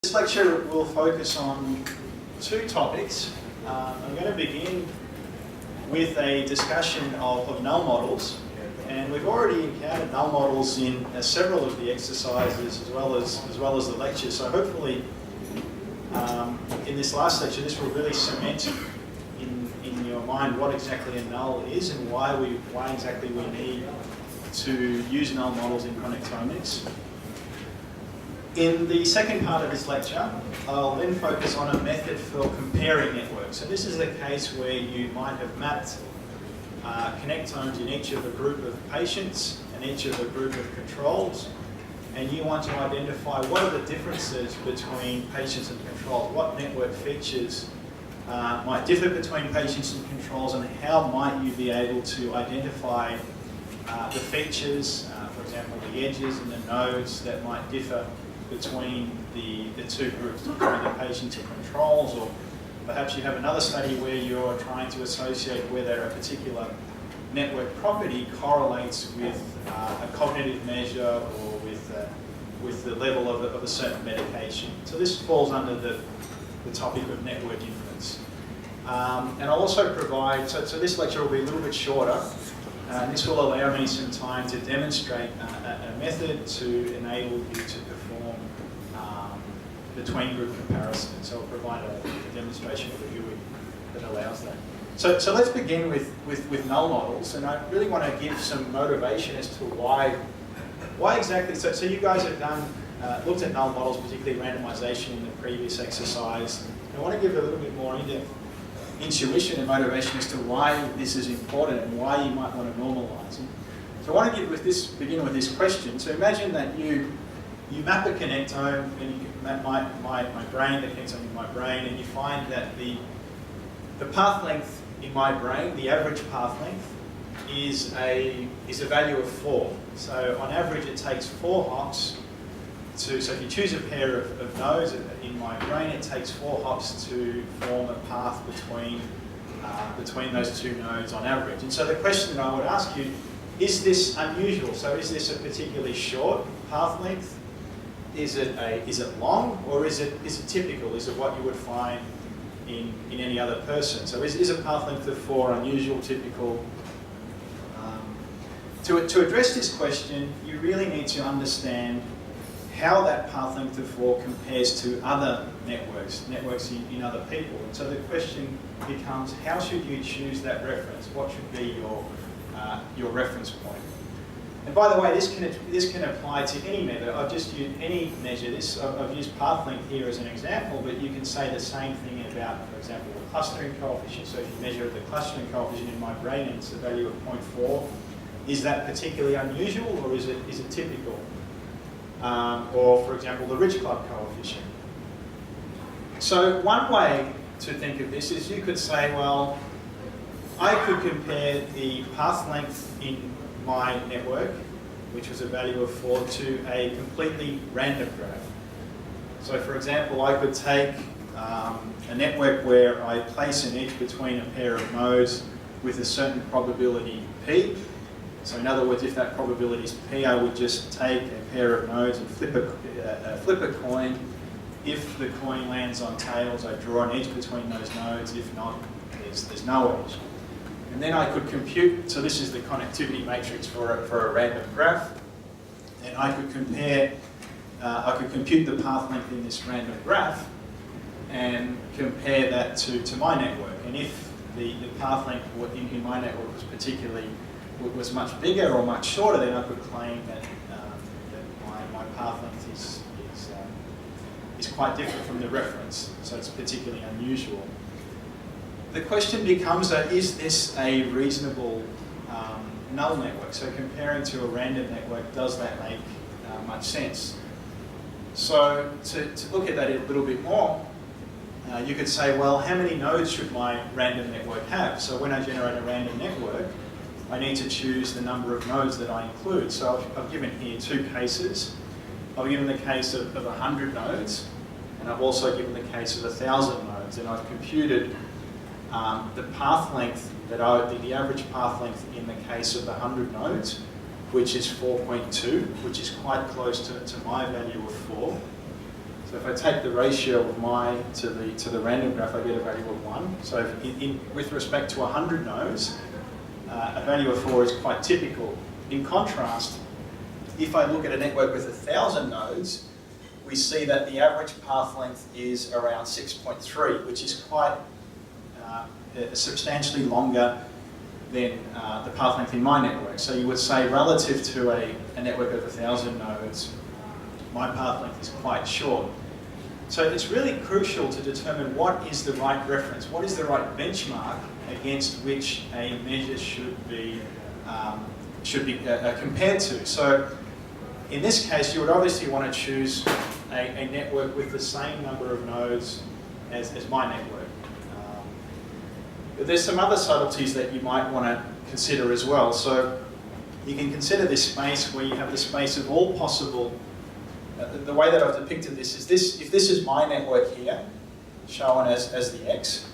This lecture will focus on two topics. I'm going to begin with a discussion of null models, and we've already encountered null models in several of the exercises as well as the lecture. So hopefully, in this last lecture, this will really cement in your mind what exactly a null is and why exactly we need to use null models in connectomics. In the second part of this lecture, I'll then focus on a method for comparing networks. So this is a case where you might have mapped connectomes in each of a group of patients and each of a group of controls, and you want to identify what are the differences between patients and controls, what network features might differ between patients and controls, and how might you be able to identify the features, for example, the edges and the nodes that might differ between the two groups, between the patients and controls, or perhaps you have another study where you're trying to associate whether a particular network property correlates with a cognitive measure or with the level of a certain medication. So this falls under the topic of network inference. And I'll also provide, so this lecture will be a little bit shorter. This will allow me some time to demonstrate a method to enable you to perform between group comparisons. So I'll provide a demonstration for you that allows that. So let's begin with null models, and I really want to give some motivation as to why exactly. So you guys have looked at null models, particularly randomization in the previous exercise. And I want to give a little bit more in-depth intuition and motivation as to why this is important and why you might want to normalize it. So I want to begin with this question. So imagine that you map a connectome, and you map my brain, the connectome in my brain, and you find that the path length in my brain, the average path length, is a value of 4. So on average it takes 4 hops so if you choose a pair of nodes in my brain, it takes 4 hops to form a path between those two nodes on average. And so the question that I would ask you, is this unusual? So is this a particularly short path length? Is it long, or is it typical? Is it what you would find in any other person? So is a path length of 4 unusual, typical? To address this question, you really need to understand how that path length of 4 compares to other networks in other people. And so the question becomes, how should you choose that reference? What should be your reference point? And by the way, this can apply to any method. I've just used any measure. I've used path length here as an example, but you can say the same thing about, for example, the clustering coefficient. So if you measure the clustering coefficient in my brain and it's a value of 0.4, is that particularly unusual, or is it typical? Or, for example, the Rich Club coefficient. So one way to think of this is you could say, well, I could compare the path length in my network, which was a value of 4, to a completely random graph. So, for example, I could take a network where I place an edge between a pair of nodes with a certain probability p. So in other words, if that probability is p, I would just take a pair of nodes and flip a coin. If the coin lands on tails, I draw an edge between those nodes. If not, there's no edge. And then I could compute, so this is the connectivity matrix for a random graph. And I could compare, I could compute the path length in this random graph and compare that to my network. And if the path length in my network was much bigger or much shorter, then I could claim that my path length is quite different from the reference, so it's particularly unusual. The question becomes, is this a reasonable null network? So comparing to a random network, does that make much sense? So to look at that a little bit more, you could say, well, how many nodes should my random network have? So when I generate a random network, I need to choose the number of nodes that I include. So I've given here 2 cases. I've given the case of 100 nodes, and I've also given the case of 1,000 nodes, and I've computed the path length, the average path length in the case of the 100 nodes, which is 4.2, which is quite close to my value of 4. So if I take the ratio of my to the random graph, I get a value of 1. So with respect to 100 nodes, a value of 4 is quite typical. In contrast, if I look at a network with 1,000 nodes, we see that the average path length is around 6.3, which is quite substantially longer than the path length in my network. So you would say relative to a network of 1,000 nodes, my path length is quite short. So it's really crucial to determine what is the right reference, what is the right benchmark against which a measure should be compared to. So in this case, you would obviously want to choose a network with the same number of nodes as my network. But there's some other subtleties that you might want to consider as well. So you can consider this space where you have the space of all possible. The way that I've depicted this is if this is my network here, shown as the X,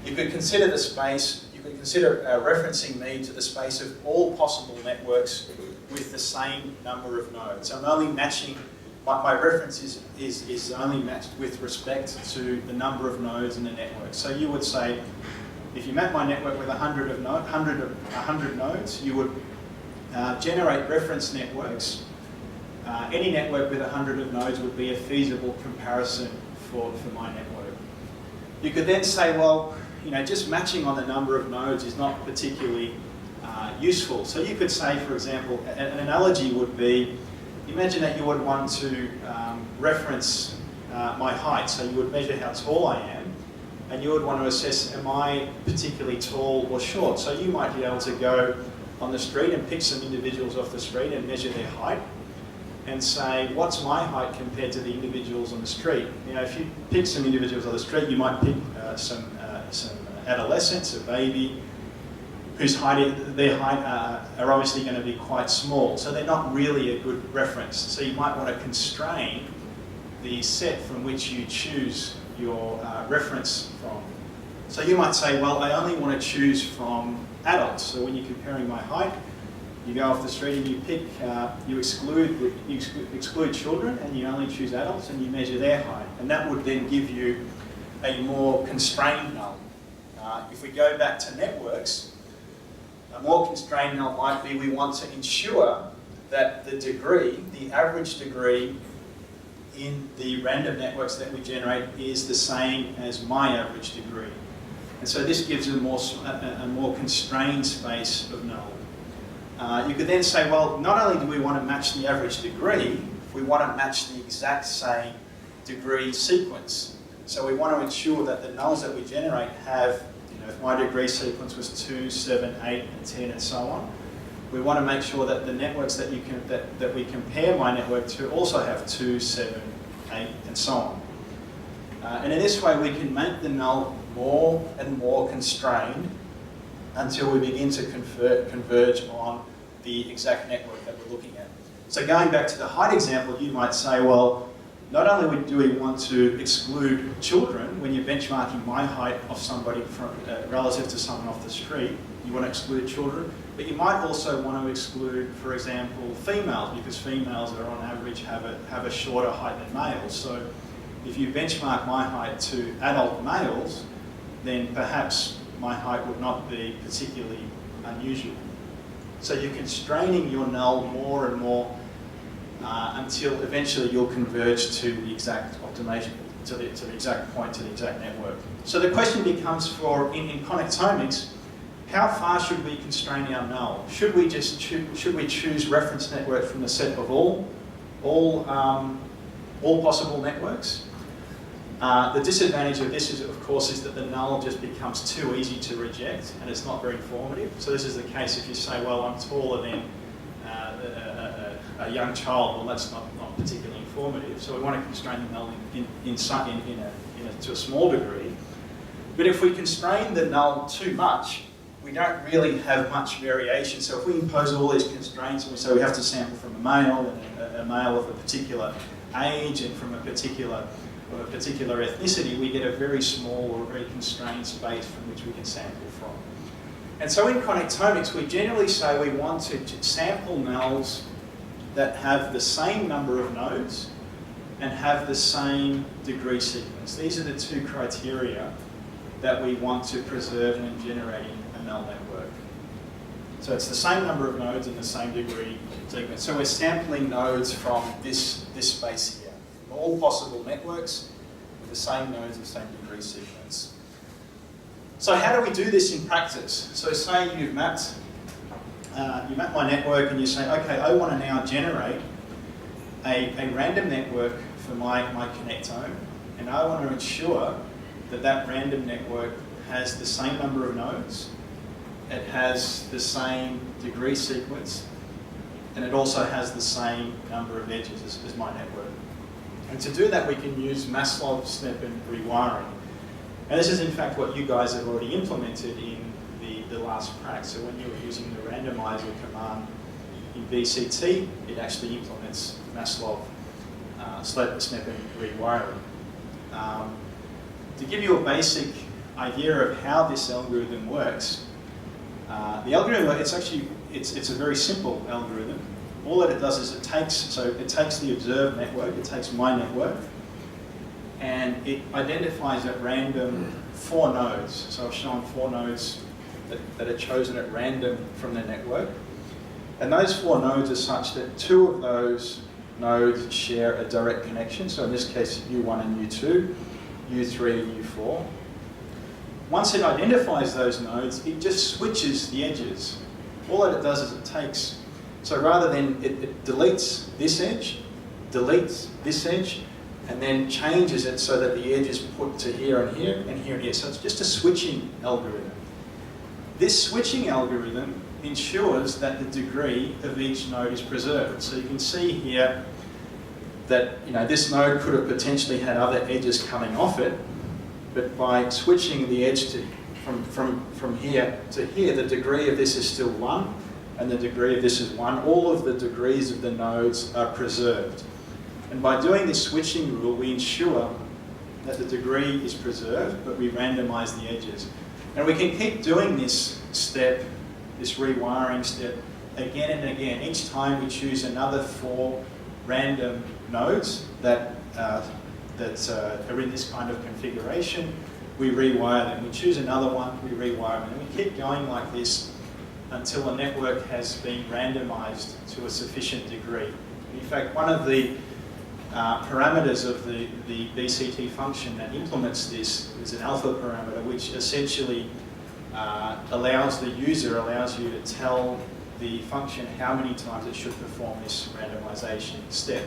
you could consider the space, you could consider referencing me to the space of all possible networks with the same number of nodes. I'm only matching, my reference is only matched with respect to the number of nodes in the network. So you would say, if you map my network with 100 nodes, you would generate reference networks. Any network with 100 nodes would be a feasible comparison for my network. You could then say, well, just matching on the number of nodes is not particularly useful. So you could say, for example, an analogy would be, imagine that you would want to reference my height. So you would measure how tall I am, and you would want to assess, am I particularly tall or short? So you might be able to go on the street and pick some individuals off the street and measure their height and say, what's my height compared to the individuals on the street? If you pick some individuals on the street, you might pick some adolescents, a baby, whose their height are obviously going to be quite small. So they're not really a good reference. So you might want to constrain the set from which you choose your reference from. So you might say, well, I only want to choose from adults. So when you're comparing my height, you go off the street and you pick, you exclude children, and you only choose adults, and you measure their height. And that would then give you a more constrained null. If we go back to networks, a more constrained null might be we want to ensure that the degree, the average degree in the random networks that we generate is the same as my average degree. And so this gives a more constrained space of null. You could then say, well, not only do we want to match the average degree, we want to match the exact same degree sequence. So we want to ensure that the nulls that we generate have, if my degree sequence was 2, 7, 8, and 10, and so on, we want to make sure that the networks that we compare my network to also have 2, 7, 8, and so on. And in this way, we can make the null more and more constrained until we begin to converge on the exact network that we're looking at. So going back to the height example, you might say, well, not only do we want to exclude children when you're benchmarking my height of somebody from, relative to someone off the street, you want to exclude children, but you might also want to exclude, for example, females, because females are on average have a shorter height than males. So if you benchmark my height to adult males, then perhaps my height would not be particularly unusual. So you're constraining your null more and more until eventually you'll converge to the exact optimization, to the exact point, to the exact network. So the question becomes in connectomics, how far should we constrain our null? Should we choose reference network from the set of all possible networks? The disadvantage of this is, of course, is that the null just becomes too easy to reject, and it's not very informative. So this is the case if you say, well, I'm taller than a young child. Well, that's not particularly informative. So we want to constrain the null to a small degree. But if we constrain the null too much, we don't really have much variation. So if we impose all these constraints and we say we have to sample from a male, and a male of a particular age, and from a particular ethnicity, we get a very small or very constrained space from which we can sample from. And so in connectomics, we generally say we want to sample nulls that have the same number of nodes, and have the same degree sequence. These are the two criteria that we want to preserve when generating a null network. So it's the same number of nodes and the same degree sequence. So we're sampling nodes from this space here, from all possible networks with the same nodes and same degree sequence. So how do we do this in practice? So say you've mapped my network and you say, okay, I want to now generate a random network for my connectome, and I want to ensure that that random network has the same number of nodes, it has the same degree sequence, and it also has the same number of edges as my network. And to do that, we can use Maslov-Sneppen rewiring. And this is in fact what you guys have already implemented in the last prac. So when you were using the randomizer command in VCT, it actually implements Maslov-Sneppen rewiring. To give you a basic idea of how this algorithm works, the algorithm, it's a very simple algorithm. All that it does is it takes the observed network, it takes my network, and it identifies at random 4 nodes. So I've shown 4 nodes that are chosen at random from the network. And those 4 nodes are such that 2 of those nodes share a direct connection. So in this case, U1 and U2, U3 and U4. Once it identifies those nodes, it just switches the edges. All that it does is it takes, so rather than it deletes this edge, deletes this edge, and then changes it so that the edge is put to here and here and here and here. So it's just a switching algorithm. This switching algorithm ensures that the degree of each node is preserved. So you can see here that this node could have potentially had other edges coming off it, but by switching the edge from here to here, the degree of this is still 1, and the degree of this is 1. All of the degrees of the nodes are preserved. And by doing this switching rule, we ensure that the degree is preserved, but we randomize the edges. And we can keep doing this step, this rewiring step, again and again. Each time we choose another 4 random nodes that are in this kind of configuration, we rewire them. We choose another one, we rewire them. And we keep going like this until a network has been randomized to a sufficient degree. In fact, one of the parameters of the VCT function that implements this is an alpha parameter, which essentially allows you to tell the function how many times it should perform this randomization step.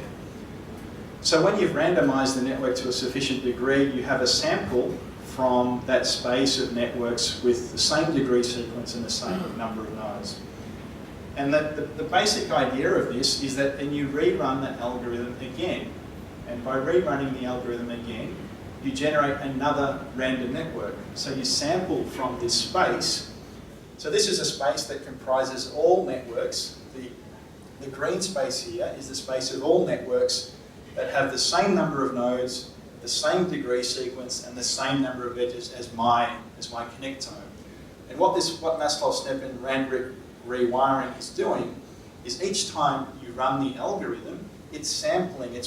So when you've randomized the network to a sufficient degree, you have a sample from that space of networks with the same degree sequence and the same number of nodes. And the basic idea of this is that then you rerun the algorithm again. And by rerunning the algorithm again, you generate another random network. So you sample from this space. So this is a space that comprises all networks. The green space here is the space of all networks that have the same number of nodes, the same degree sequence, and the same number of edges as my connectome. And what Maslov-Sneppen rewiring is doing is each time you run the algorithm, it's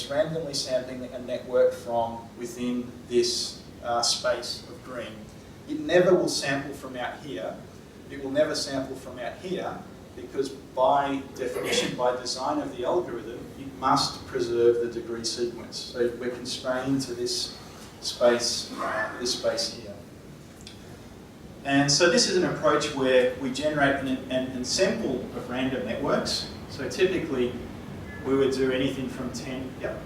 randomly sampling a network from within this space of green. It never will sample from out here. It will never sample from out here because by definition, by design of the algorithm, it must preserve the degree sequence. So we're constrained to this space here. And so this is an approach where we generate an ensemble of random networks. So typically, we would do anything from 10, yep.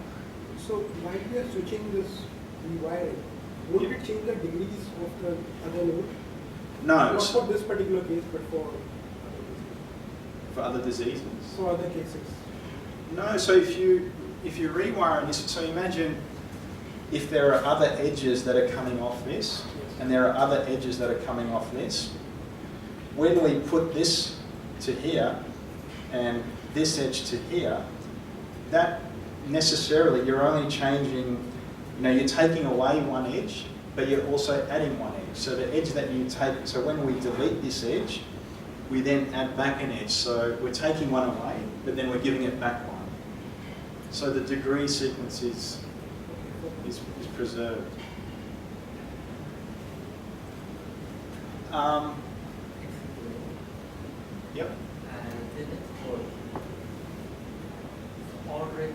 So while we are switching this rewiring, would it change the degrees of the other node? No. Not for this particular case, but for other diseases? For other cases. No, so if you rewire this, so imagine if there are other edges that are coming off this, and there are other edges that are coming off this, when we put this to here, and this edge to here, that necessarily, you're only changing, you're taking away one edge, but you're also adding one edge. So the edge that you take, so when we delete this edge, we then add back an edge. So we're taking one away, but then we're giving it back one. So the degree sequence is is preserved. Yep. And the next code already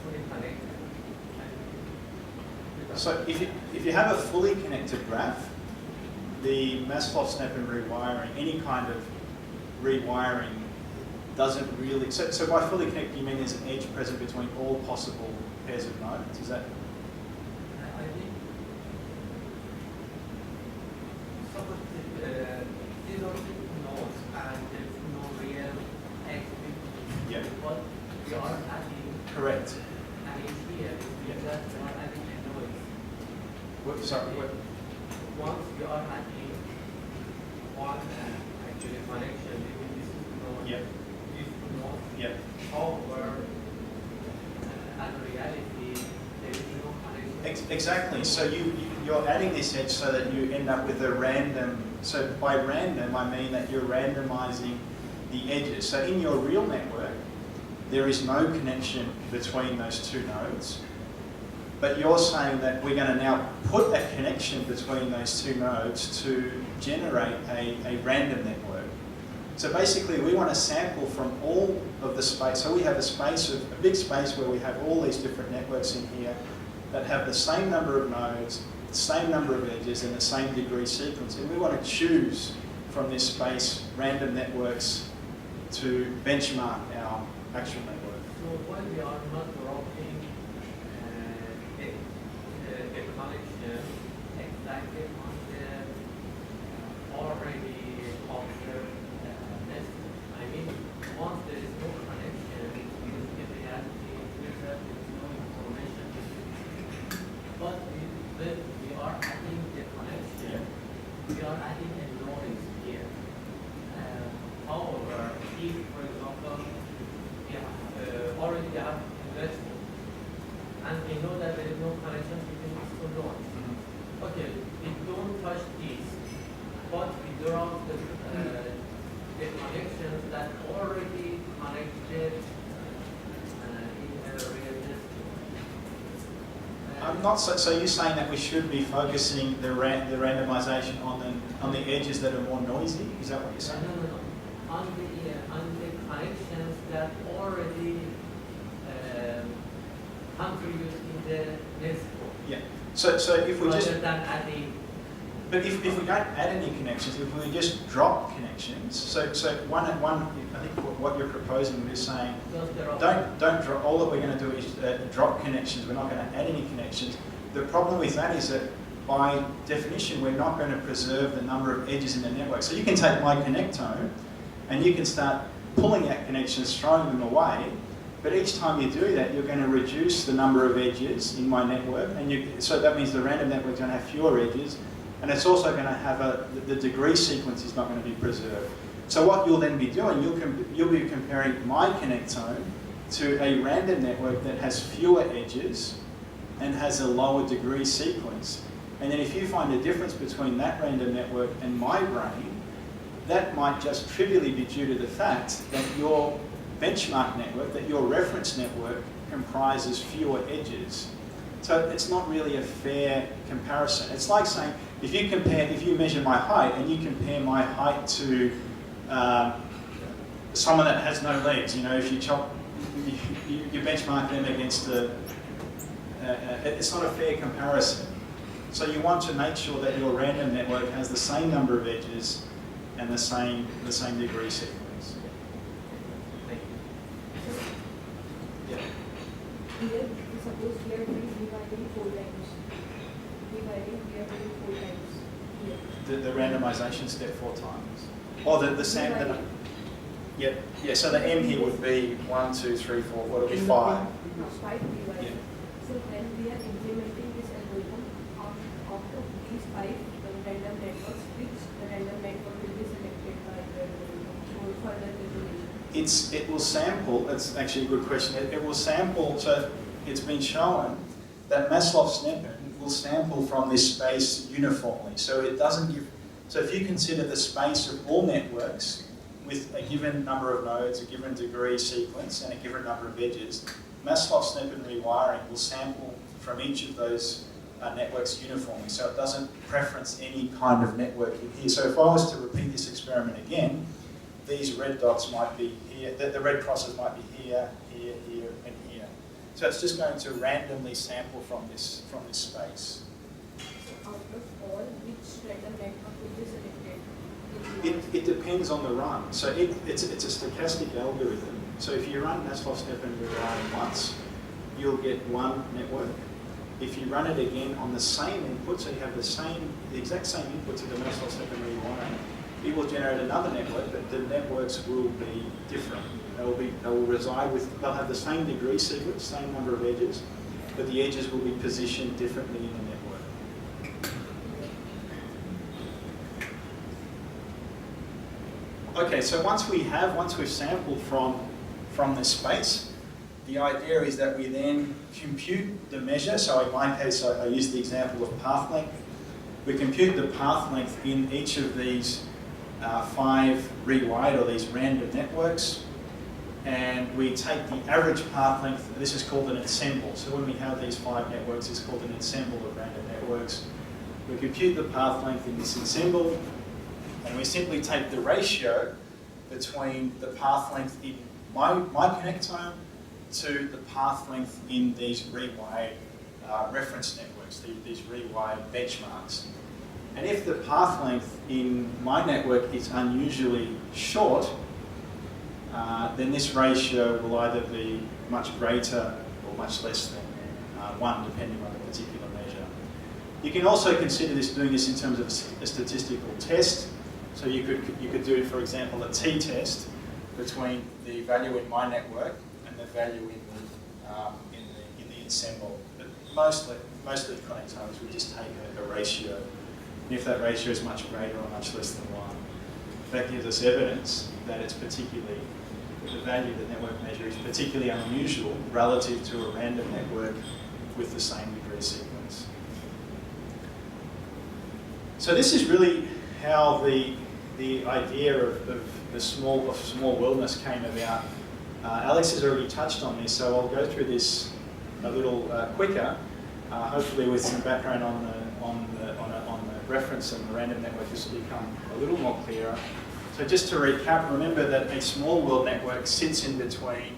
fully connected. So if you have a fully connected graph, the Maslov-Sneppen rewiring, any kind of rewiring, doesn't really. So by fully connected, you mean there's an edge present between all possible pairs of nodes? Is that? I think suppose these are nodes and there's no real X between. Yeah. But we are adding. Correct. Adding here is that we are adding a noise. What, sorry. What? Once we are adding one actually connection between these two nodes. Yep. These two nodes. Yep. However, in reality, there is no connection. Exactly. So you're adding this edge so that you end up with a random. So by random, I mean that you're randomizing the edges. So in your real network, there is no connection between those two nodes. But you're saying that we're going to now put a connection between those two nodes to generate a random network. So basically, we want to sample from all of the space. So we have a big space where we have all these different networks in here that have the same number of nodes, the same number of edges, and the same degree sequence. And we want to choose from this space random networks to benchmark our actual network. So while we are not dropping a connection exactly on the already observed network, I mean, once there is no connection, in reality, there is no information. But when we are adding the connection, we are adding a noise here. However, if, for example, already have investment, and we know that there is no connection between these two nodes. Okay, we don't touch these, but we draw the connections that already connected in a real network. I'm not so you're saying that we should be focusing the randomization on the edges that are more noisy? Is that what you're saying? No. On the connections that already contribute in the network. Yeah. So if we just rather than adding. But if we don't add any connections, if we just drop connections, so one, I think what you're proposing is saying, don't drop. All that we're going to do is drop connections. We're not going to add any connections. The problem with that is that by definition, we're not going to preserve the number of edges in the network. So you can take my connectome, and you can start pulling out connections, throwing them away. But each time you do that, you're going to reduce the number of edges in my network, and so that means the random network is going to have fewer edges. And it's also going to have the degree sequence is not going to be preserved. So what you'll then be doing, you'll be comparing my connectome to a random network that has fewer edges and has a lower degree sequence. And then if you find a difference between that random network and my brain, that might just trivially be due to the fact that your benchmark network, that your reference network comprises fewer edges. So it's not really a fair comparison. It's like saying, if you measure my height and you compare my height to someone that has no legs, if you benchmark them against it's not a fair comparison. So you want to make sure that your random network has the same number of edges and the same degree sequence. Thank you. Yeah. Here, suppose we are doing dividing 4 times. Dividing, we are doing 4 times. Here. The randomization step 4 times. Or the sample. Yeah. So the M here would be 1, 2, 3, 4. What would be 5? No, 5 divided. Yeah. So when we are implementing this algorithm, out of these 5 random networks, which the random network will be selected by the algorithm for further calculation? It will sample. That's actually a good question. It will sample. So it's been shown that Maslov-Sneppen will sample from this space uniformly. So it doesn't give. So if you consider the space of all networks with a given number of nodes, a given degree sequence, and a given number of edges, Maslov-Sneppen rewiring will sample from each of those networks uniformly. So it doesn't preference any kind of network in here. So if I was to repeat this experiment again, these red dots might be here, the red crosses might be here, here, here, and here. So it's just going to randomly sample from this space. So out of all, which random network will be selected? It depends on the run. So it's a stochastic algorithm. So if you run Maslov-Sneppen Algorithm once, you'll get one network. If you run it again on the same input, so you have the exact same input to the Maslov-Sneppen rewiring, it will generate another network, but the networks will be different. They'll have the same degree sequence, same number of edges, but the edges will be positioned differently in the network. Okay, so once we've sampled from this space, the idea is that we then compute the measure. So in my case, I used the example of path length. We compute the path length in each of these 5 rewired, or these random networks, and we take the average path length. This is called an ensemble. So when we have these 5 networks, it's called an ensemble of random networks. We compute the path length in this ensemble, and we simply take the ratio between the path length in my connectome to the path length in these rewired reference networks, these rewired benchmarks. And if the path length in my network is unusually short, then this ratio will either be much greater or much less than 1, depending on the particular measure. You can also consider doing this in terms of a statistical test. So you could do, for example, a t-test between the value in my network and the value in the ensemble. But mostly connectomics would just take a ratio. And if that ratio is much greater or much less than 1, that gives us evidence that the value of the network measure is particularly unusual relative to a random network with the same degree sequence. So this is really how the idea of small worldness came about. Alex has already touched on this, so I'll go through this a little quicker, hopefully with some background on the reference and the random network. This will become a little more clearer. So just to recap, remember that a small world network sits in between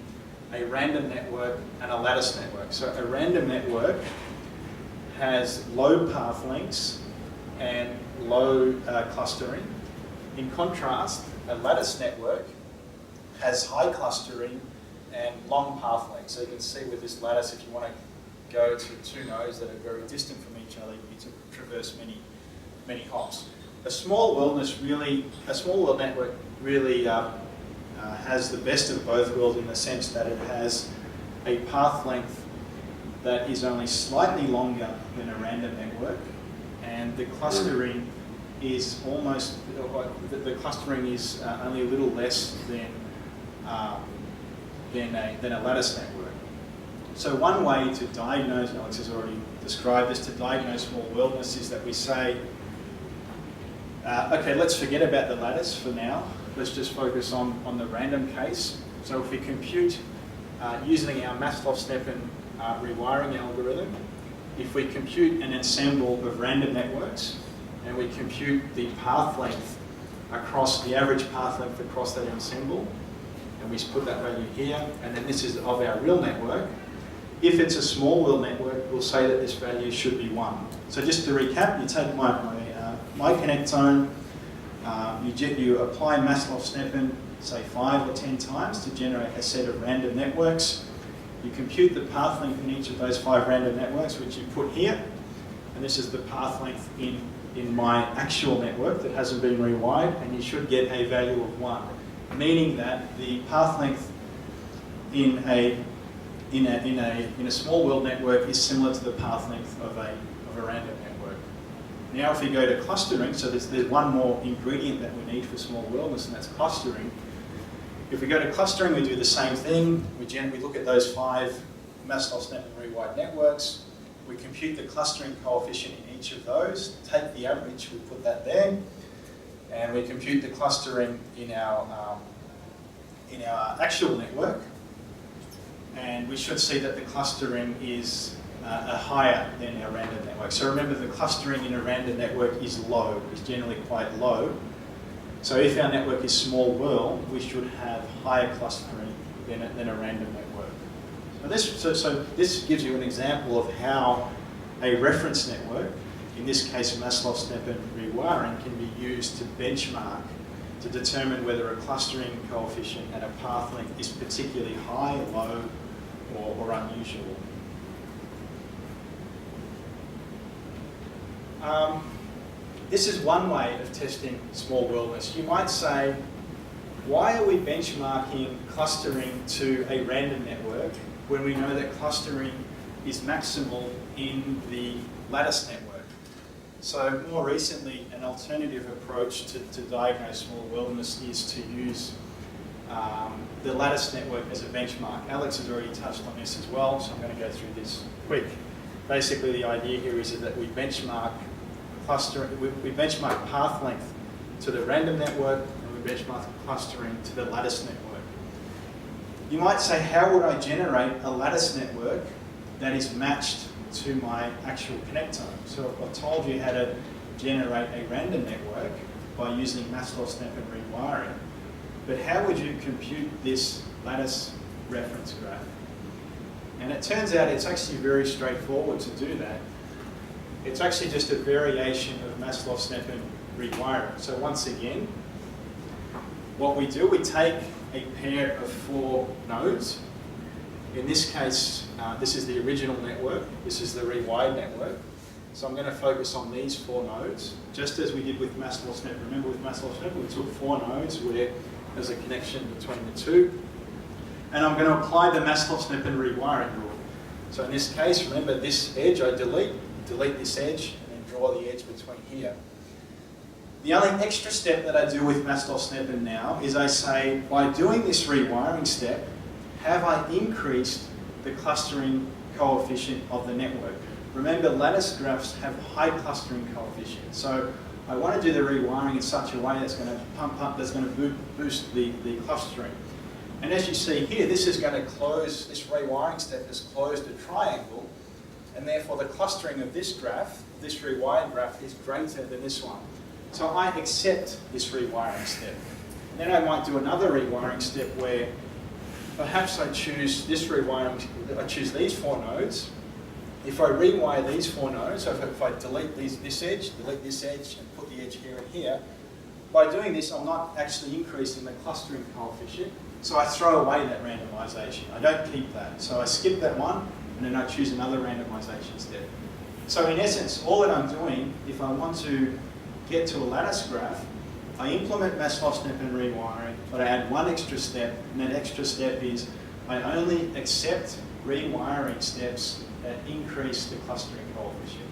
a random network and a lattice network. So a random network has low path lengths and low clustering. In contrast, a lattice network has high clustering and long path lengths. So you can see with this lattice, if you want to go to 2 nodes that are very distant from each other, you need to traverse many hops. A small world network really has the best of both worlds in the sense that it has a path length that is only slightly longer than a random network, and the clustering is only a little less than a lattice network. So one way to diagnose, Alex has already described this, to diagnose small worldness is that we say, okay, let's forget about the lattice for now. Let's just focus on the random case. So if we compute using our Maslov-Sneppen rewiring algorithm, if we compute an ensemble of random networks and we compute the path length across the average path length across that ensemble, and we put that value here, and then this is of our real network. If it's a small world network, we'll say that this value should be 1. So just to recap, you take my connectome, you apply Maslov-Sneppen, say 5 or 10 times to generate a set of random networks. You compute the path length in each of those 5 random networks, which you put here, and this is the path length in my actual network that hasn't been rewired, and you should get a value of 1, meaning that the path length in a small world network is similar to the path length of a random network. Now if we go to clustering, so there's one more ingredient that we need for small worldness, and that's clustering. If we go to clustering, we do the same thing. We look at those 5 Maslov-Sneppen rewired networks. We compute the clustering coefficient in each of those, take the average, we put that there, and we compute the clustering in our actual network. And we should see that the clustering is are higher than our random network. So remember, the clustering in a random network is low, is generally quite low. So if our network is small world, we should have higher clustering than a random network. So this gives you an example of how a reference network, in this case Maslov-Sneppen rewiring, can be used to benchmark to determine whether a clustering coefficient and a path length is particularly high, low, or unusual. This is one way of testing small worldness. You might say, why are we benchmarking clustering to a random network when we know that clustering is maximal in the lattice network? So more recently, an alternative approach to diagnose small worldness is to use the lattice network as a benchmark. Alex has already touched on this as well, so I'm going to go through this quick. Basically, the idea here is that we benchmark we benchmark path length to the random network, and we benchmark clustering to the lattice network. You might say, how would I generate a lattice network that is matched to my actual connectome? So I've told you how to generate a random network by using Maslov-Sneppen rewiring. But how would you compute this lattice reference graph? And it turns out it's actually very straightforward to do that. It's actually just a variation of Maslov-Sneppen rewiring. So once again, what we do, we take a pair of 4 nodes. In this case, this is the original network. This is the rewired network. So I'm going to focus on these 4 nodes, just as we did with Maslov-Sneppen. Remember, with Maslov-Sneppen, we took 4 nodes where there's a connection between the 2. And I'm going to apply the Maslov-Sneppen rewiring rule. So in this case, remember this edge I delete this edge, and then draw the edge between here. The only extra step that I do with Maslov-Sneppen now is I say, by doing this rewiring step, have I increased the clustering coefficient of the network? Remember, lattice graphs have high clustering coefficient. So I want to do the rewiring in such a way that's going to pump up, that's going to boost the clustering. And as you see here, this is going to close, this rewiring step has closed a triangle, and therefore the clustering of this graph, this rewired graph, is greater than this one. So I accept this rewiring step. And then I might do another rewiring step where perhaps I choose this rewiring, I choose these 4 nodes. If I rewire these 4 nodes, so if I delete this edge, and put the edge here and here, by doing this, I'm not actually increasing the clustering coefficient, so I throw away that randomization. I don't keep that. So I skip that one, and then I choose another randomization step. So in essence, all that I'm doing, if I want to get to a lattice graph, I implement Maslov-Sneppen rewiring, but I add one extra step, and that extra step is I only accept rewiring steps that increase the clustering coefficient.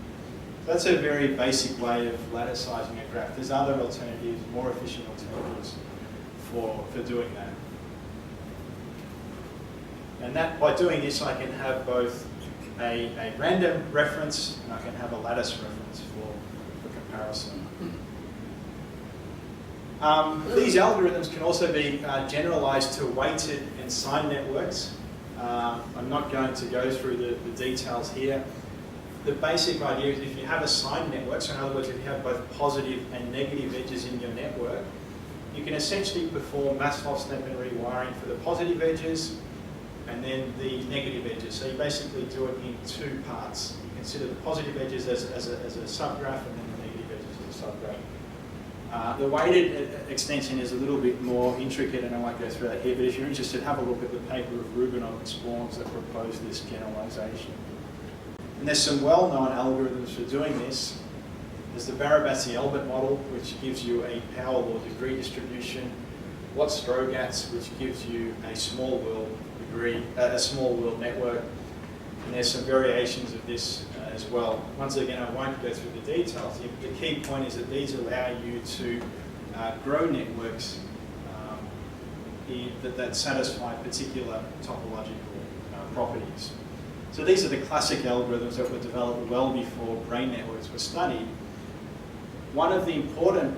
So that's a very basic way of latticizing a graph. There's other alternatives, more efficient alternatives for doing that. And that, by doing this, I can have both a random reference and I can have a lattice reference for comparison. These algorithms can also be generalized to weighted and sign networks. I'm not going to go through the details here. The basic idea is if you have a sign network, so in other words, if you have both positive and negative edges in your network, you can essentially perform Maslov-Sneppen rewiring for the positive edges and then the negative edges. So you basically do it in 2 parts. You consider the positive edges as a subgraph and then the negative edges as a subgraph. The weighted extension is a little bit more intricate, and I won't go through that here, but if you're interested, have a look at the paper of Rubinov and Sporns that propose this generalization. And there's some well-known algorithms for doing this. There's the Barabasi-Elbert model, which gives you a power law degree distribution. Watts-Strogatz, which gives you a small world degree, a small world network. And there's some variations of this as well. Once again, I won't go through the details. The key point is that these allow you to grow networks that satisfy particular topological properties. So these are the classic algorithms that were developed well before brain networks were studied. One of the important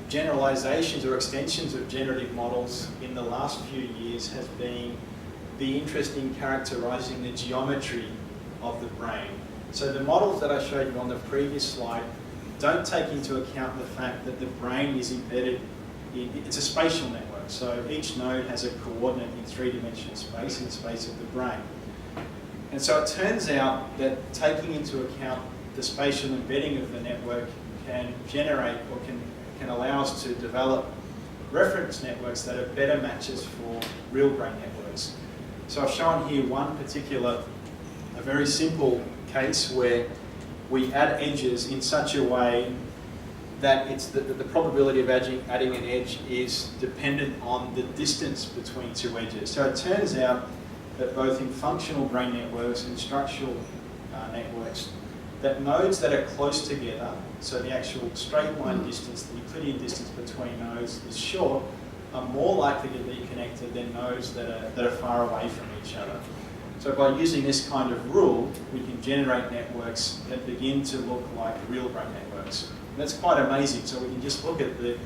generalizations or extensions of generative models in the last few years has been the interest in characterizing the geometry of the brain. So the models that I showed you on the previous slide don't take into account the fact that the brain is embedded in, it's a spatial network. So each node has a coordinate in three-dimensional space, in the space of the brain. And so it turns out that taking into account the spatial embedding of the network can generate or can allow us to develop reference networks that are better matches for real brain networks. So I've shown here one particular, a very simple case where we add edges in such a way that it's the probability of adding an edge is dependent on the distance between two edges. So it turns out that both in functional brain networks and structural networks, that nodes that are close together, so the actual straight line distance, the Euclidean distance between nodes is short, are more likely to be connected than nodes that are far away from each other. So by using this kind of rule, we can generate networks that begin to look like real brain networks. And that's quite amazing. So we can just look at the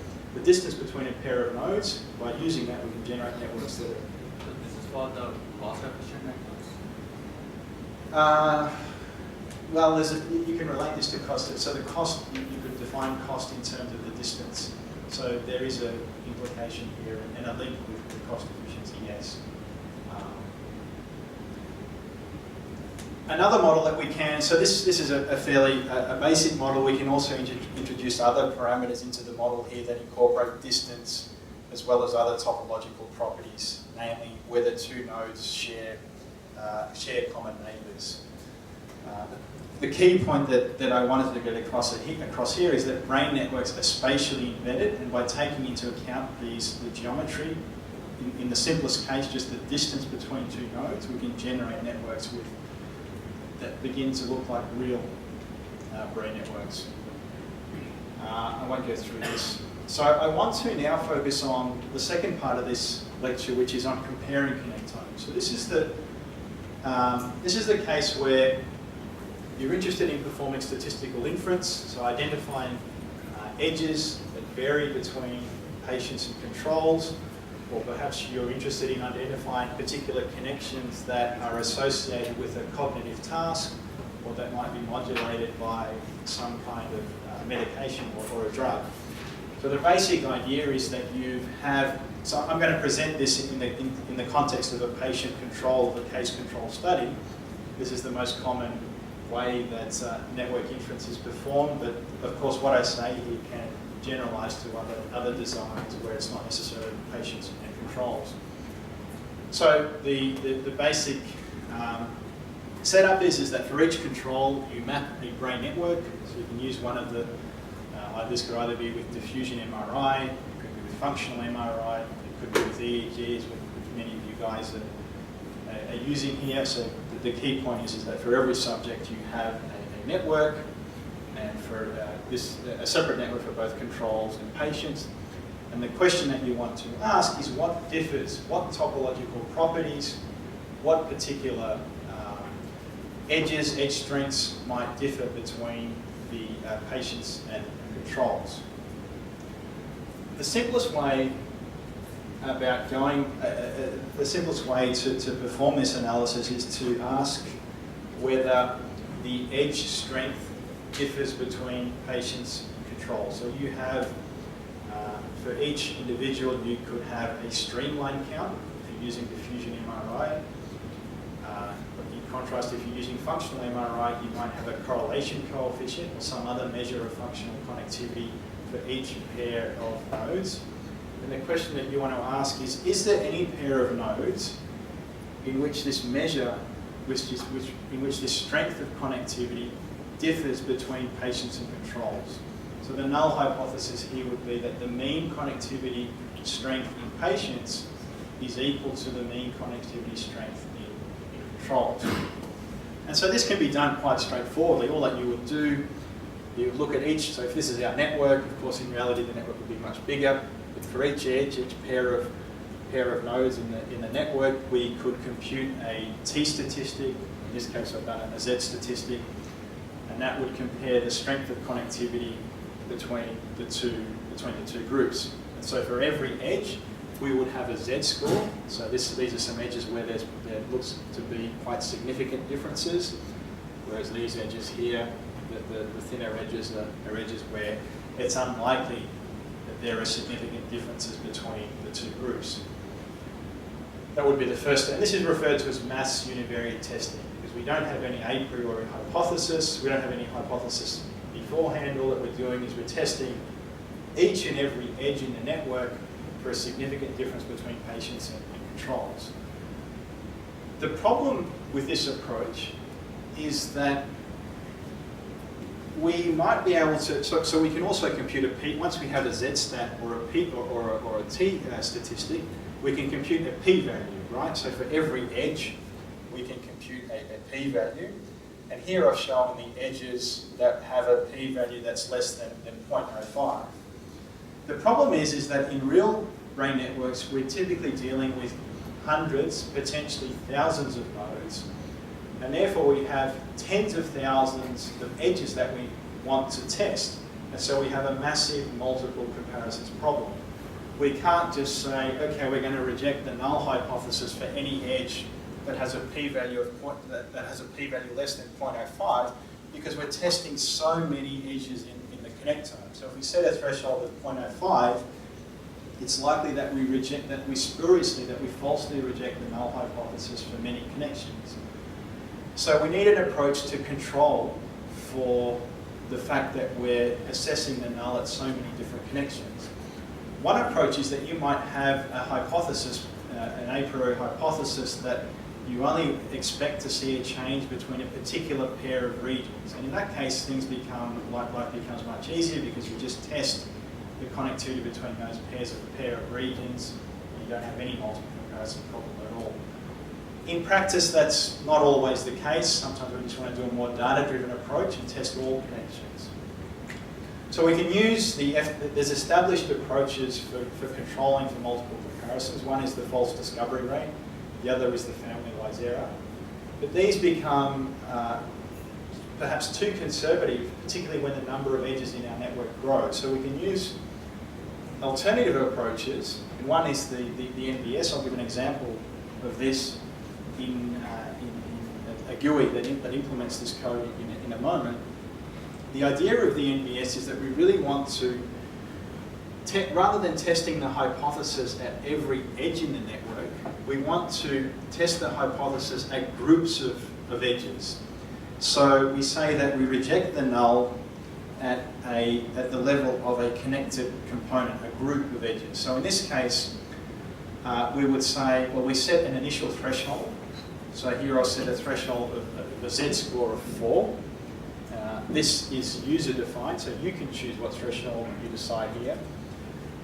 distance between a pair of nodes. By using that, we can generate networks that are... So this is for the cost-efficient networks? Well, you can relate this to cost. So the cost, you could define cost in terms of the distance. So there is an implication here and a link with cost efficiency, yes. Another model that we can, so this is a fairly basic model. We can also introduce other parameters into the model here that incorporate distance as well as other topological properties, namely whether two nodes share common neighbours. The key point that I wanted to get across here is that brain networks are spatially embedded, and by taking into account the geometry, in the simplest case, just the distance between two nodes, we can generate networks that begin to look like real brain networks. I won't go through this. So I want to now focus on the second part of this lecture, which is on comparing connectomes. So this is the case where you're interested in performing statistical inference, so identifying edges that vary between patients and controls, or perhaps you're interested in identifying particular connections that are associated with a cognitive task, or that might be modulated by some kind of medication or a drug. So the basic idea is that you have, so I'm going to present this in the context of a patient control, the case control study. This is the most common way that network inference is performed, but of course what I say here can generalize to other designs where it's not necessarily patients and controls. So the basic setup is that for each control you map a brain network, so you can use one of the, this could either be with diffusion MRI, it could be with functional MRI, it could be with EEGs, which many of you guys are using here. So the key point is that for every subject you have a network, and for a separate network for both controls and patients. And the question that you want to ask is what differs, what topological properties, what particular edges, edge strengths might differ between the patients and controls. The simplest way about the simplest way to perform this analysis is to ask whether the edge strength differs between patients and controls. So you have, for each individual, you could have a streamline count if you're using diffusion MRI. In contrast, if you're using functional MRI, you might have a correlation coefficient or some other measure of functional connectivity for each pair of nodes. And the question that you want to ask is there any pair of nodes in which this measure, in which this strength of connectivity differs between patients and controls? So the null hypothesis here would be that the mean connectivity strength in patients is equal to the mean connectivity strength in controls. And so this can be done quite straightforwardly. All that you would do, you look at each, so if this is our network, of course in reality the network would be much bigger. But for each edge, each pair of nodes in the network, we could compute a T statistic. In this case, I've done a Z statistic, and that would compare the strength of connectivity between the two groups. And so for every edge, we would have a Z-score. So these are some edges where there looks to be quite significant differences, whereas these edges here, the thinner edges are edges where it's unlikely that there are significant differences between the two groups. That would be the first, and this is referred to as mass univariate testing, because we don't have any a priori hypothesis, we don't have any hypothesis beforehand. All that we're doing is we're testing each and every edge in the network for a significant difference between patients and controls. The problem with this approach is that we might be able to, so we can also compute a P, once we have a Z-stat or a P or a T statistic, we can compute a p-value, right? So for every edge, we can compute a p-value. And here I've shown the edges that have a p-value that's less than 0.05. The problem is that in real brain networks, we're typically dealing with hundreds, potentially thousands of nodes. And therefore we have tens of thousands of edges that we want to test. And so we have a massive multiple comparisons problem. We can't just say, okay, we're going to reject the null hypothesis for any edge that has a p-value of that has a p-value less than 0.05, because we're testing so many edges in the connectome. So if we set a threshold of 0.05, it's likely that we reject, that we falsely reject the null hypothesis for many connections. So we need an approach to control for the fact that we're assessing the null at so many different connections. One approach is that you might have a hypothesis, an a priori hypothesis, that you only expect to see a change between a particular pair of regions. And in that case, things become, life becomes much easier, because you just test the connectivity between those pairs of a pair of regions. You don't have any multiple comparison problem at all. In practice, that's not always the case. Sometimes we just want to do a more data-driven approach and test all connections. So we can use there's established approaches for controlling for multiple comparisons. One is the false discovery rate. The other is the family-wise error. But these become perhaps too conservative, particularly when the number of edges in our network grows. So we can use alternative approaches. And one is the NBS. I'll give an example of this in a GUI that implements this code in a moment. The idea of the NBS is that we really want to, rather than testing the hypothesis at every edge in the network, we want to test the hypothesis at groups of edges. So we say that we reject the null at the level of a connected component, a group of edges. So in this case, we would say, well, we set an initial threshold. So here I'll set a threshold of a Z-score of 4. This is user-defined, so you can choose what threshold you decide here.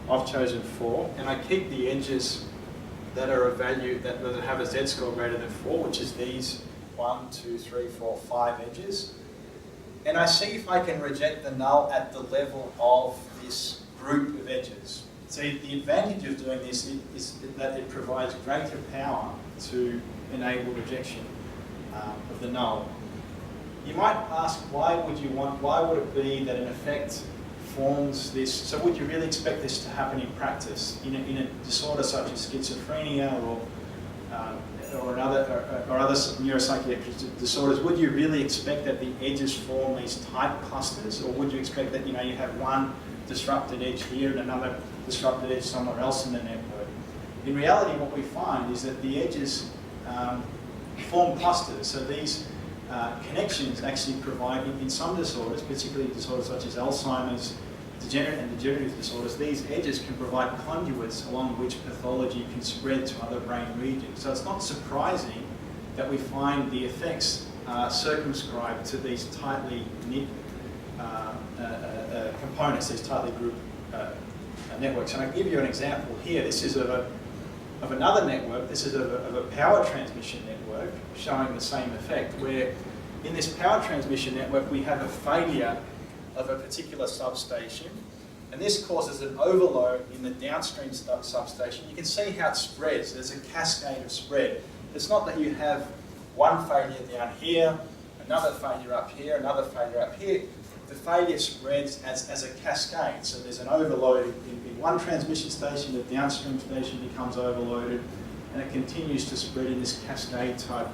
I've chosen 4, and I keep the edges that are a value that have a Z-score greater than 4, which is these 1, 2, 3, 4, 5 edges. And I see if I can reject the null at the level of this group of edges. So the advantage of doing this is that it provides greater power to enable rejection of the null. You might ask, why would it be that an effect forms this? So would you really expect this to happen in practice? In a disorder such as schizophrenia or other neuropsychiatric disorders, would you really expect that the edges form these tight clusters? Or would you expect that you have one disrupted edge here and another disrupted edge somewhere else in the network? In reality, what we find is that the edges form clusters. So these connections actually provide, in some disorders, particularly disorders such as Alzheimer's, degenerative disorders, these edges can provide conduits along which pathology can spread to other brain regions. So it's not surprising that we find the effects circumscribed to these tightly knit components, these tightly grouped networks. And I'll give you an example here. This is of another network. This is of a power transmission network showing the same effect, where in this power transmission network we have a failure of a particular substation, and this causes an overload in the downstream substation. You can see how it spreads. There's a cascade of spread. It's not that you have one failure down here, another failure up here, another failure up here. The failure spreads as a cascade. So there's an overload in one transmission station, the downstream station becomes overloaded, and it continues to spread in this cascade type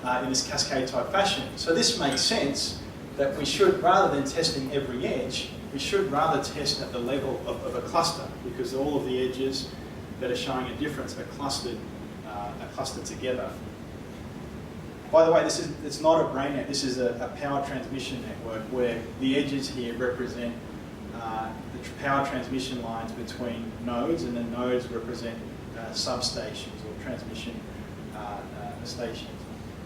fashion. So this makes sense that we should, rather than testing every edge, we should rather test at the level of a cluster, because all of the edges that are showing a difference are clustered together. By the way, it's not a brain net, this is a power transmission network where the edges here represent the power transmission lines between nodes, and the nodes represent substations or transmission stations.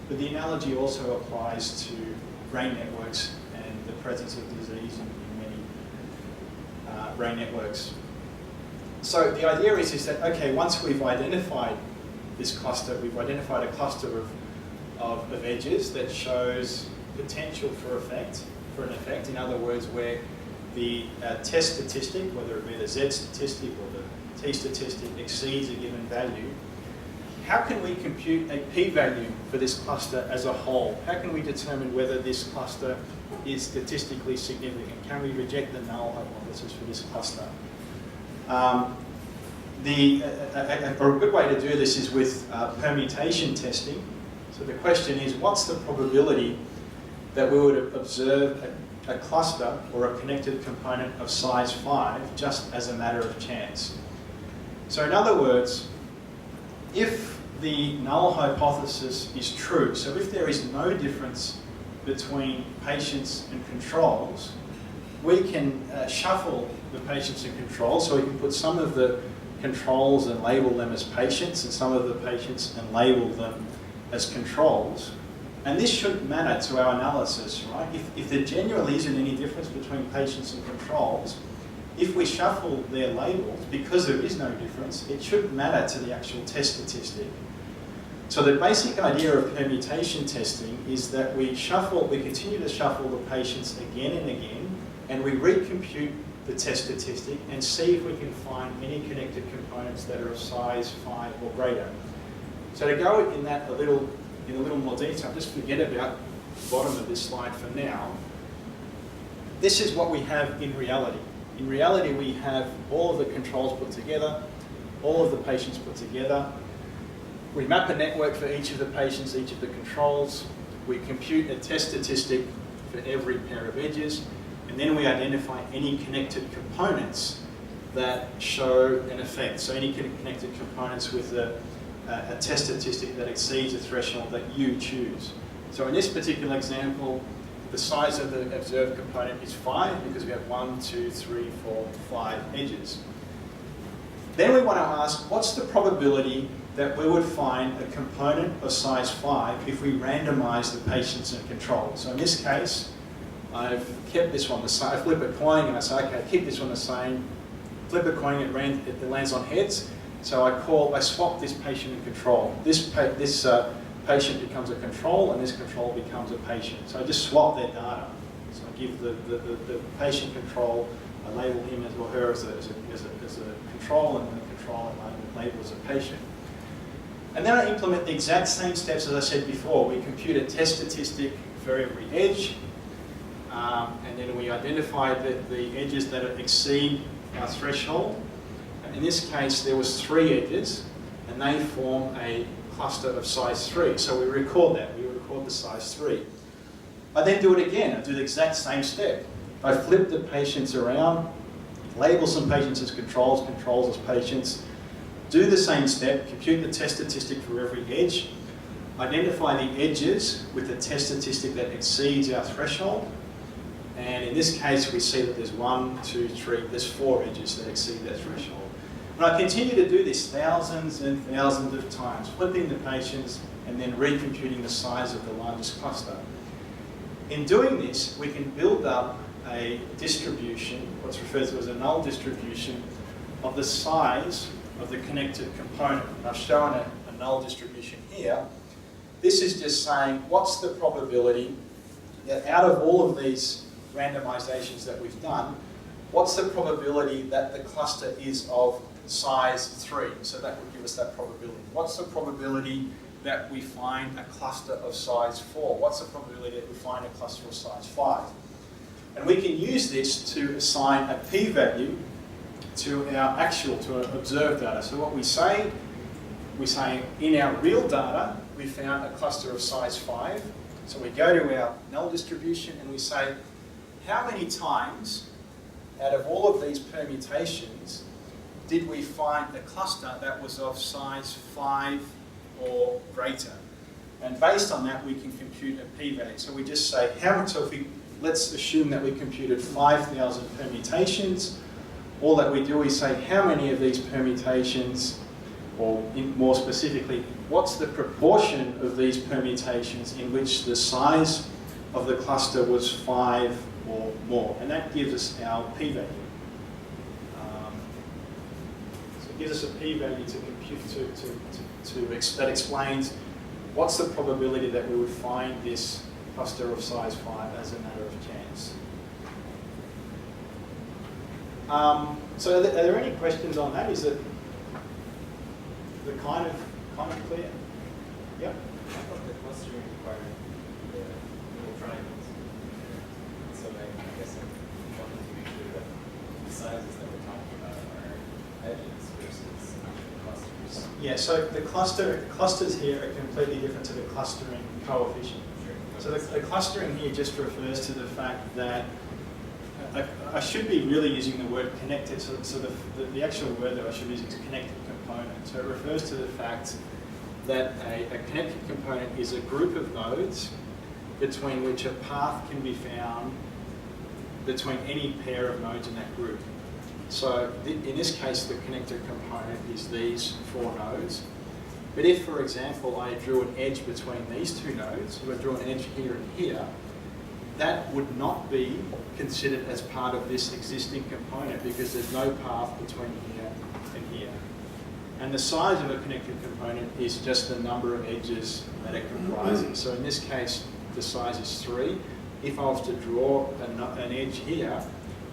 But the analogy also applies to brain networks and the presence of disease in many brain networks. So the idea is that, okay, once we've identified this cluster, we've identified a cluster of edges that shows potential for an effect. In other words, where the test statistic, whether it be the Z statistic or the T statistic, exceeds a given value. How can we compute a p-value for this cluster as a whole? How can we determine whether this cluster is statistically significant? Can we reject the null hypothesis for this cluster? A good way to do this is with permutation testing. So the question is, what's the probability that we would observe a cluster or a connected component of size 5 just as a matter of chance? So in other words, if the null hypothesis is true, so if there is no difference between patients and controls, we can shuffle the patients and controls, so we can put some of the controls and label them as patients and some of the patients and label them as controls. And this shouldn't matter to our analysis, right? If there genuinely isn't any difference between patients and controls, if we shuffle their labels, because there is no difference, it shouldn't matter to the actual test statistic. So the basic idea of permutation testing is that we continue to shuffle the patients again and again, and we recompute the test statistic and see if we can find any connected components that are of size 5 or greater. So to go in a little more detail, just forget about the bottom of this slide for now. This is what we have in reality. In reality, we have all of the controls put together, all of the patients put together. We map a network for each of the patients, each of the controls. We compute a test statistic for every pair of edges, and then we identify any connected components that show an effect. So any connected components with a test statistic that exceeds a threshold that you choose. So in this particular example, the size of the observed component is 5 because we have 1, 2, 3, 4, 5 edges. Then we want to ask, what's the probability that we would find a component of size 5 if we randomize the patients and controls? So in this case, I've kept this one the same. I flip a coin and I say, okay, keep this one the same. Flip a coin, it lands on heads. So I swap this patient and control. This patient becomes a control and this control becomes a patient. So I just swap their data. So I give the patient control, I label him or her as a control, and the control I label as a patient. And then I implement the exact same steps as I said before. We compute a test statistic for every edge, and then we identify the edges that exceed our threshold. In this case, there was 3 edges, and they form a cluster of size 3. So we record that. We record the size 3. I then do it again. I do the exact same step. I flip the patients around, label some patients as controls, controls as patients, do the same step, compute the test statistic for every edge, identify the edges with a test statistic that exceeds our threshold, and in this case we see that there's 1, 2, 3, there's 4 edges that exceed that threshold. And I continue to do this thousands and thousands of times, flipping the patients and then recomputing the size of the largest cluster. In doing this, we can build up a distribution, what's referred to as a null distribution, of the size of the connected component. I've shown a null distribution here. This is just saying, what's the probability that out of all of these randomizations that we've done, what's the probability that the cluster is of size 3? So that would give us that probability. What's the probability that we find a cluster of size 4? What's the probability that we find a cluster of size 5? And we can use this to assign a p-value to our actual, to our observed data. So what we say in our real data, we found a cluster of size 5. So we go to our null distribution and we say, how many times out of all of these permutations did we find a cluster that was of size 5 or greater? And based on that, we can compute a p-value. So we just say, let's assume that we computed 5,000 permutations. All that we do is say, how many of these permutations, or more specifically, what's the proportion of these permutations in which the size of the cluster was 5 or more? And that gives us our p-value. So it gives us a p-value to compute, that explains what's the probability that we would find this cluster of size 5 as a matter of chance. So are there any questions on that? Is it the kind of clear? Yep. I thought the clustering required the little triangles. So I guess I wanted to make sure that the sizes that we're talking about are edges versus actual clusters. Yeah, so the clusters here are completely different to the clustering coefficient. Sure. So the clustering here just refers to the fact that I should be really using the word connected, so the actual word that I should be using is connected component. So it refers to the fact that a connected component is a group of nodes between which a path can be found between any pair of nodes in that group. So in this case, the connected component is these 4 nodes. But if, for example, I drew an edge between these 2 nodes, if I drew an edge here and here, that would not be considered as part of this existing component because there's no path between here and here. And the size of a connected component is just the number of edges that it comprises. So in this case, the size is 3. If I was to draw an edge here,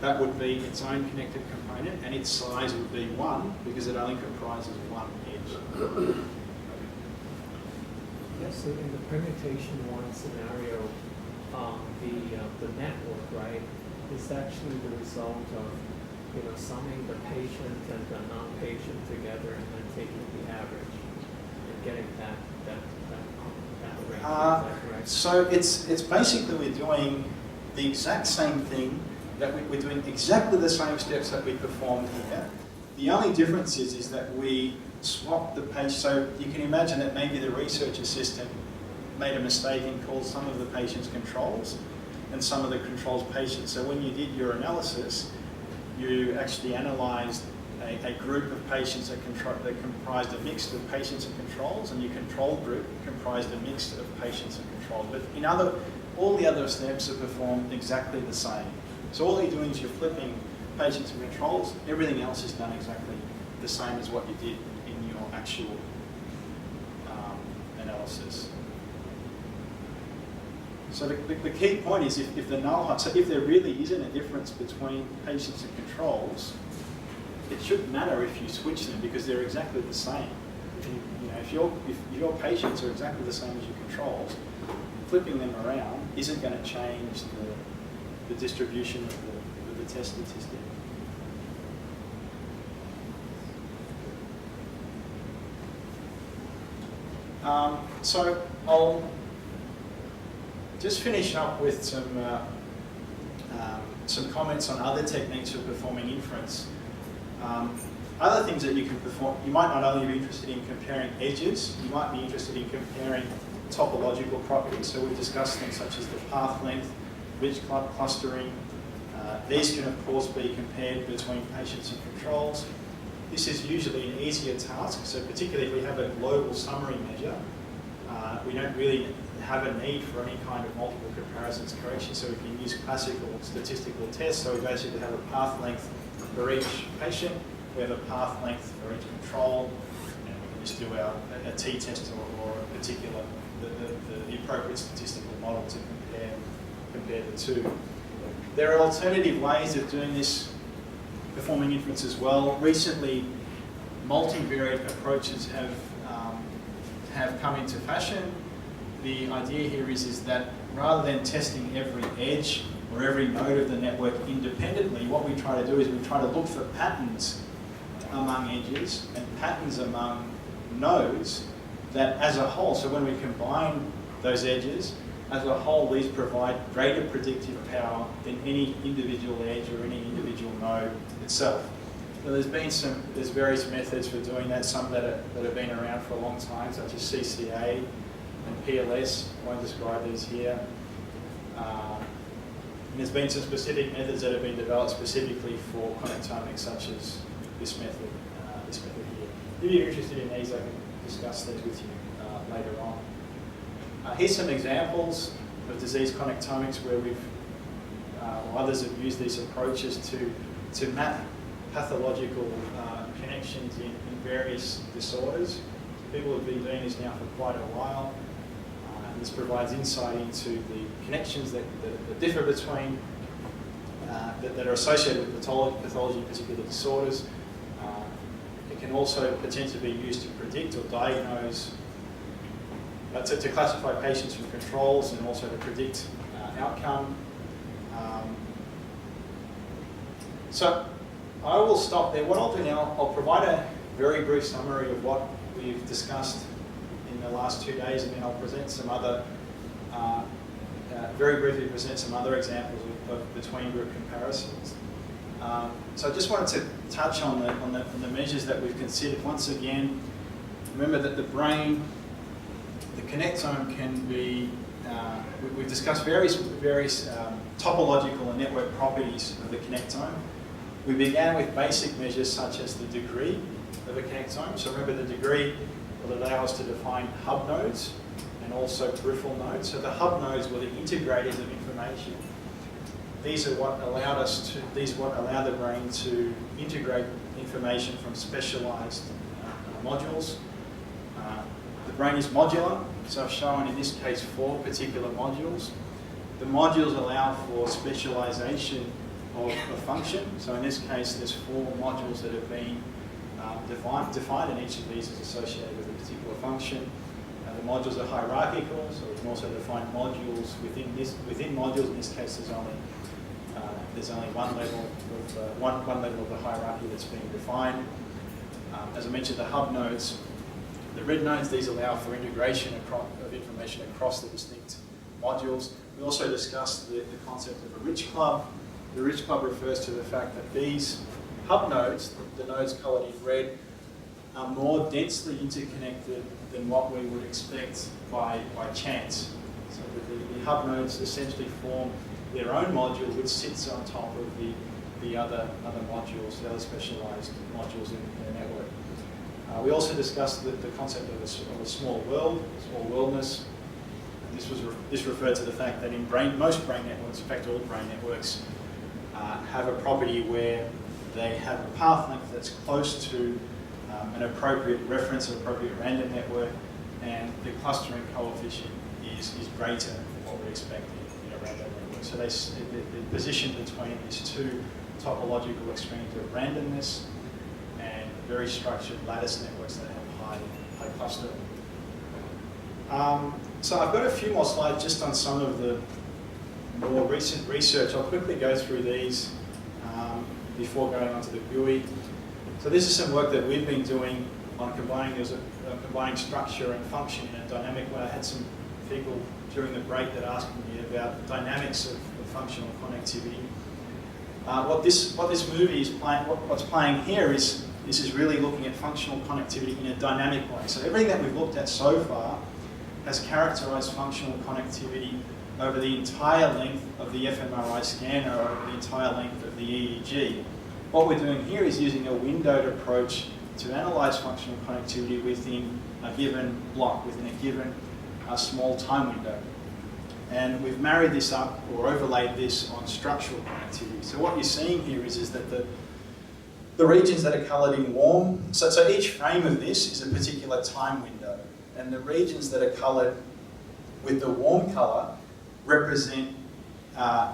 that would be its own connected component and its size would be 1 because it only comprises 1 edge. Yes, so in the permutation 1 scenario, the network, right, is actually the result of, summing the patient and the non-patient together and then taking the average and getting that range. Is that correct? So it's basically we're doing the exact same thing, that we're doing exactly the same steps that we performed here. The only difference is that we swap the patient. So you can imagine that maybe the research assistant made a mistake and called some of the patients controls and some of the controls patients. So when you did your analysis, you actually analysed a group of patients that comprised a mix of patients and controls, and your control group comprised a mix of patients and controls. But all the other steps are performed exactly the same. So all you're doing is you're flipping patients and controls. Everything else is done exactly the same as what you did in your actual analysis. So the key point is if there really isn't a difference between patients and controls, it shouldn't matter if you switch them because they're exactly the same. If your patients are exactly the same as your controls, flipping them around isn't going to change the distribution of the test statistic. So I'll just finish up with some comments on other techniques for performing inference. Other things that you can perform, you might not only be interested in comparing edges, you might be interested in comparing topological properties. So we've discussed things such as the path length, ridge clustering. These can of course be compared between patients and controls. This is usually an easier task, so particularly if we have a global summary measure, we don't really have a need for any kind of multiple comparisons correction, so we can use classical statistical tests. So we basically have a path length for each patient, we have a path length for each control, and we can just do a t-test or a particular, the appropriate statistical model to compare the two. There are alternative ways of doing this, performing inference as well. Recently, multivariate approaches have have come into fashion. The idea here is that rather than testing every edge or every node of the network independently, what we try to do is we try to look for patterns among edges and patterns among nodes that as a whole, so when we combine those edges, as a whole these provide greater predictive power than any individual edge or any individual node itself. So there's various methods for doing that, some that have been around for a long time, such as CCA and PLS. I won't describe these here. And there's been some specific methods that have been developed specifically for connectomics, such as this method here. If you're interested in these, I can discuss these with you later on. Here's some examples of disease connectomics where or others have used these approaches to map pathological connections in various disorders. People have been doing this now for quite a while. This provides insight into the connections that differ between, that are associated with pathology in particular disorders. It can also potentially be used to predict or diagnose, to classify patients from controls and also to predict outcome. So I will stop there. What I'll do now, I'll provide a very brief summary of what we've discussed in the last 2 days, and then I'll present some other, very briefly present some other examples of between group comparisons. So I just wanted to touch on the measures that we've considered. Once again, remember that the brain, the connectome can be, we've discussed various topological and network properties of the connectome. We began with basic measures such as the degree of a connectome. So remember, the degree will allow us to define hub nodes and also peripheral nodes. So the hub nodes were the integrators of information. These are what allowed allow the brain to integrate information from specialized modules. The brain is modular, so I've shown in this case 4 particular modules. The modules allow for specialization of a function. So in this case, there's 4 modules that have been defined, and each of these is associated with a particular function. The modules are hierarchical, so we can also define modules within modules. In this case, there's only one level of the hierarchy that's being defined. As I mentioned, the hub nodes, the red nodes, these allow for integration of information across the distinct modules. We also discussed the concept of a rich club. The rich club refers to the fact that these hub nodes, the nodes coloured in red, are more densely interconnected than what we would expect by chance. So the hub nodes essentially form their own module, which sits on top of the other modules, the other specialised modules in the network. We also discussed the concept of a small world, small worldness. This referred to the fact that in most brain networks, in fact all brain networks, have a property where they have a path length that's close to an appropriate reference, an appropriate random network, and the clustering coefficient is greater than what we expect in a random network. So they're positioned between these 2 topological extremes of randomness and very structured lattice networks that have high clustering. So I've got a few more slides just on some of the more recent research. I'll quickly go through these before going on to the GUI. So this is some work that we've been doing on combining structure and function in a dynamic way. I had some people during the break that asked me about dynamics of functional connectivity. What this movie is playing, what's playing here is this is really looking at functional connectivity in a dynamic way. So everything that we've looked at so far has characterized functional connectivity over the entire length of the fMRI scan or over the entire length of the EEG. What we're doing here is using a windowed approach to analyze functional connectivity within a given block, within a given small time window. And we've married this up or overlaid this on structural connectivity. So what you're seeing here is that the regions that are coloured in warm, so each frame of this is a particular time window, and the regions that are coloured with the warm colour represent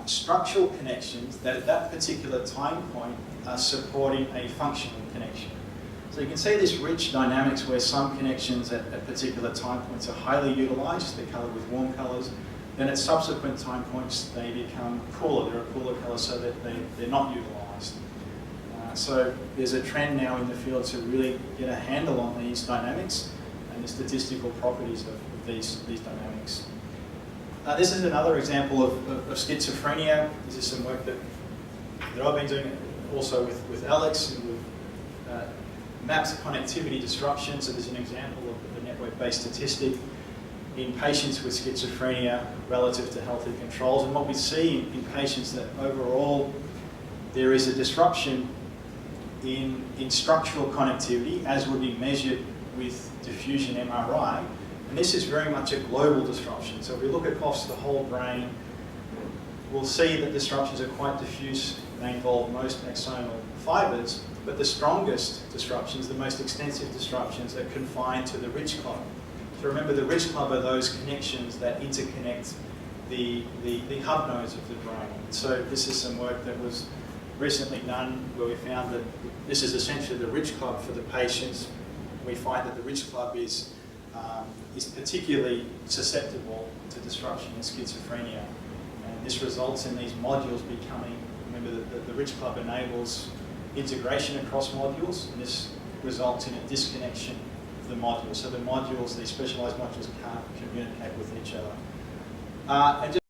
structural connections that at that particular time point are supporting a functional connection. So you can see this rich dynamics where some connections at particular time points are highly utilised, they're coloured with warm colours. Then at subsequent time points they become cooler, they're a cooler colour so that they're not utilised. So there's a trend now in the field to really get a handle on these dynamics and the statistical properties of these dynamics. This is another example of schizophrenia. This is some work that I've been doing also with Alex, and we've mapped connectivity disruption. So there's an example of a network-based statistic in patients with schizophrenia relative to healthy controls. And what we see in patients that overall there is a disruption in structural connectivity as would be measured with diffusion MRI. And this is very much a global disruption. So if we look across the whole brain, we'll see that disruptions are quite diffuse. They involve most axonal fibres, but the strongest disruptions, the most extensive disruptions, are confined to the ridge club. So remember, the ridge club are those connections that interconnect the hub nodes of the brain. So this is some work that was recently done where we found that this is essentially the ridge club for the patients. We find that the ridge club is particularly susceptible to disruption in schizophrenia. And this results in these modules becoming, remember that the ridge club enables integration across modules, and this results in a disconnection of the modules. So the modules, these specialised modules, can't communicate with each other. And just